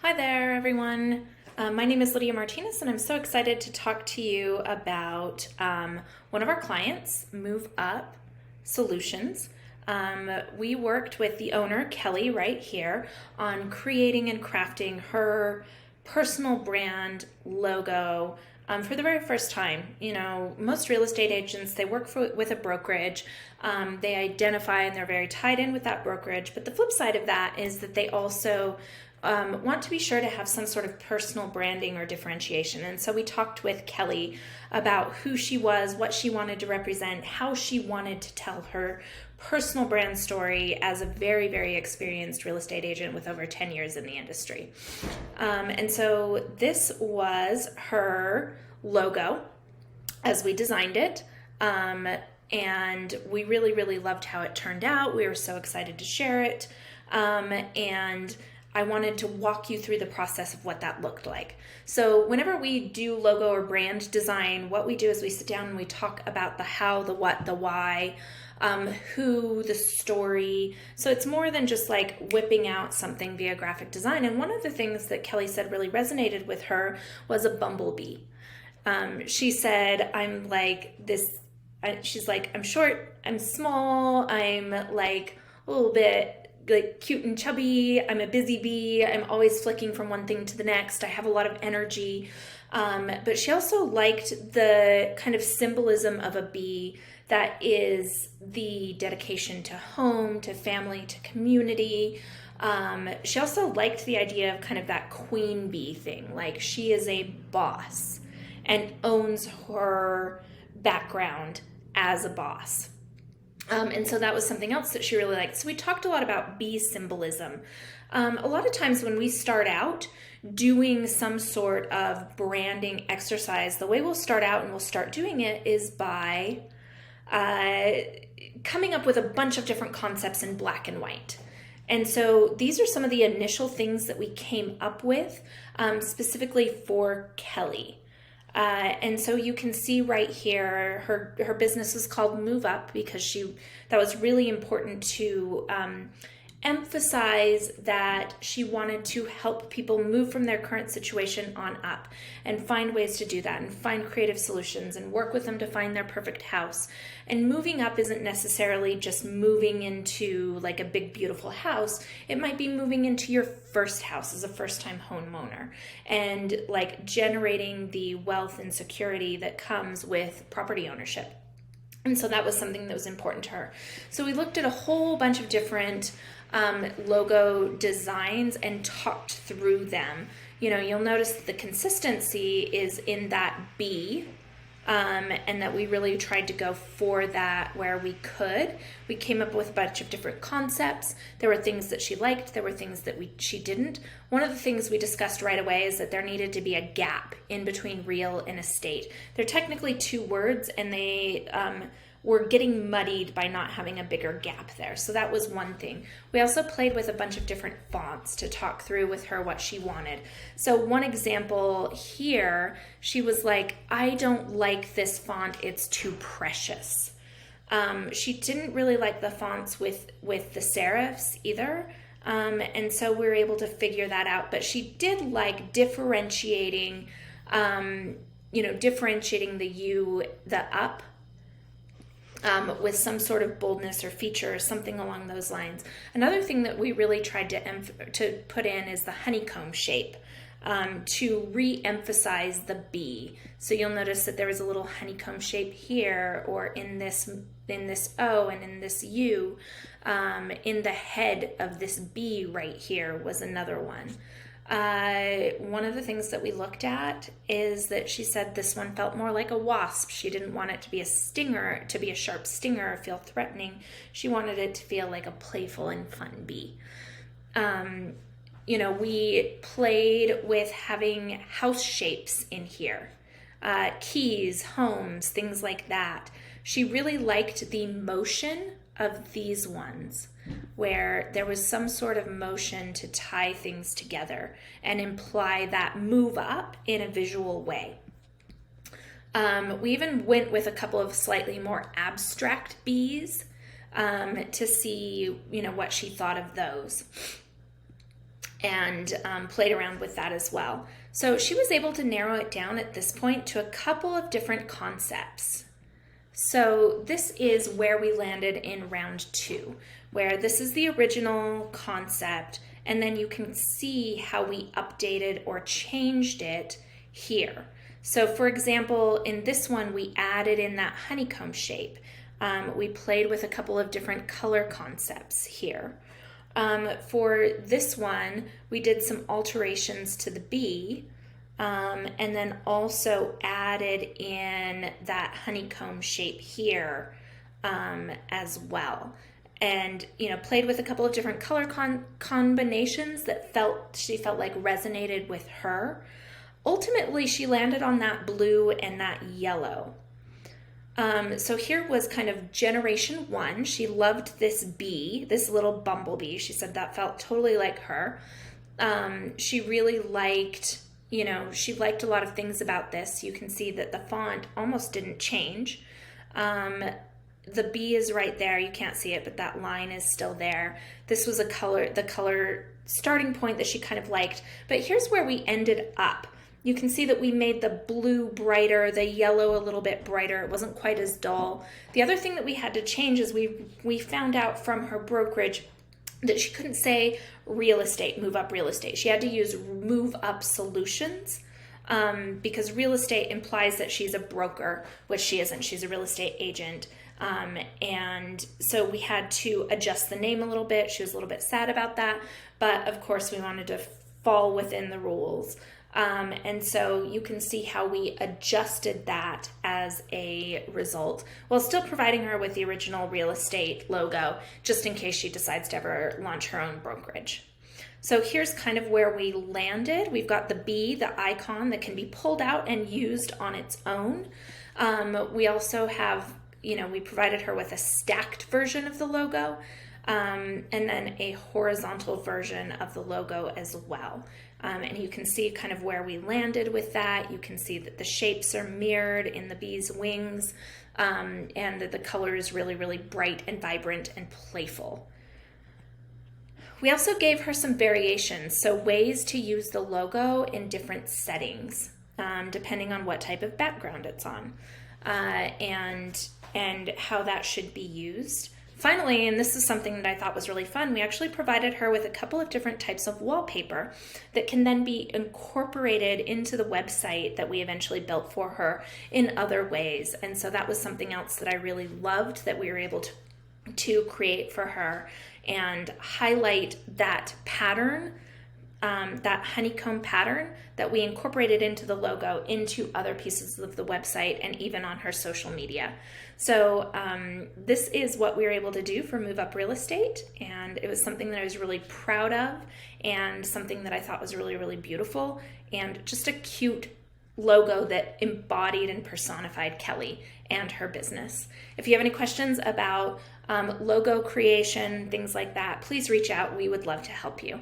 Hi there, everyone. My name is Lydia Martinez, and I'm so excited to talk to you about one of our clients, Move Up Solutions. We worked with the owner, Kelly, right here, on creating and crafting her personal brand logo for the very first time. You know, most real estate agents, they work with a brokerage. They identify and they're very tied in with that brokerage. But the flip side of that is that they also want to be sure to have some sort of personal branding or differentiation. And so we talked with Kelly about who she was, what she wanted to represent, how she wanted to tell her personal brand story as a very, very experienced real estate agent with over 10 years in the industry. And so this was her logo as we designed it. And we really, really loved how it turned out. We were so excited to share it. And I wanted to walk you through the process of what that looked like. So whenever we do logo or brand design, what we do is we sit down and we talk about the how, the what, the why, who, the story. So it's more than just like whipping out something via graphic design. And one of the things that Kelly said really resonated with her was a bumblebee. She said, she's like, I'm short, I'm small, I'm like a little bit like cute and chubby, I'm a busy bee, I'm always flicking from one thing to the next, I have a lot of energy. But she also liked the kind of symbolism of a bee that is the dedication to home, to family, to community. She also liked the idea of kind of that queen bee thing, like she is a boss and owns her background as a boss. And so that was something else that she really liked. So we talked a lot about bee symbolism. A lot of times when we start out doing some sort of branding exercise, the way we'll start out and we'll start doing it is by coming up with a bunch of different concepts in black and white. And so these are some of the initial things that we came up with specifically for Kelly. And so you can see right here, her business is called Move Up because that was really important to emphasize that she wanted to help people move from their current situation on up and find ways to do that and find creative solutions and work with them to find their perfect house. And moving up isn't necessarily just moving into like a big, beautiful house. It might be moving into your first house as a first-time homeowner and like generating the wealth and security that comes with property ownership. And so that was something that was important to her. So we looked at a whole bunch of different logo designs and talked through them. You know, you'll notice that the consistency is in that B, and that we really tried to go for that where we could. We came up with a bunch of different concepts. There were things that she liked. There were things that she didn't. One of the things we discussed right away is that there needed to be a gap in between real and estate. They're technically two words, and they were getting muddied by not having a bigger gap there. So that was one thing. We also played with a bunch of different fonts to talk through with her what she wanted. So one example here, she was like, I don't like this font, it's too precious. She didn't really like the fonts with the serifs either. And so we were able to figure that out. But she did like differentiating the U, the up, with some sort of boldness or feature or something along those lines. Another thing that we really tried to put in is the honeycomb shape to re-emphasize the B. So you'll notice that there was a little honeycomb shape here, or in this O and in this U. In the head of this B right here was another one. One of the things that we looked at is that she said this one felt more like a wasp. She didn't want it to be a stinger, to be a sharp stinger or feel threatening. She wanted it to feel like a playful and fun bee. We played with having house shapes in here, keys, homes, things like that. She really liked the motion of these ones, where there was some sort of motion to tie things together and imply that move up in a visual way. We even went with a couple of slightly more abstract bees to see, what she thought of those. and played around with that as well. So she was able to narrow it down at this point to a couple of different concepts. So this is where we landed in round 2, where this is the original concept, and then you can see how we updated or changed it here. So for example, in this one, we added in that honeycomb shape. We played with a couple of different color concepts here. For this one, we did some alterations to the bee, and then also added in that honeycomb shape here as well. And, played with a couple of different color combinations that she felt like resonated with her. Ultimately, she landed on that blue and that yellow. So here was kind of generation 1. She loved this bee, this little bumblebee. She said that felt totally like her. She really liked, she liked a lot of things about this. You can see that the font almost didn't change. The bee is right there. You can't see it, but that line is still there. This was the color starting point that she kind of liked. But here's where we ended up. You can see that we made the blue brighter, the yellow a little bit brighter. It wasn't quite as dull. The other thing that we had to change is we found out from her brokerage that she couldn't say real estate, move up real estate. She had to use move up solutions because real estate implies that she's a broker, which she isn't. She's a real estate agent. And so we had to adjust the name a little bit. She was a little bit sad about that, but of course we wanted to fall within the rules. And so you can see how we adjusted that as a result, while still providing her with the original real estate logo, just in case she decides to ever launch her own brokerage. So here's kind of where we landed. We've got the bee, the icon that can be pulled out and used on its own. We also have, we provided her with a stacked version of the logo, and then a horizontal version of the logo as well. And you can see kind of where we landed with that. You can see that the shapes are mirrored in the bee's wings, and that the color is really, really bright and vibrant and playful. We also gave her some variations, so ways to use the logo in different settings, depending on what type of background it's on, and how that should be used. Finally, and this is something that I thought was really fun, we actually provided her with a couple of different types of wallpaper that can then be incorporated into the website that we eventually built for her in other ways. And so that was something else that I really loved that we were able to create for her and highlight that pattern, that honeycomb pattern that we incorporated into the logo into other pieces of the website and even on her social media. So this is what we were able to do for Move Up Real Estate, and it was something that I was really proud of and something that I thought was really, really beautiful and just a cute logo that embodied and personified Kelly and her business. If you have any questions about logo creation, things like that, please reach out. We would love to help you.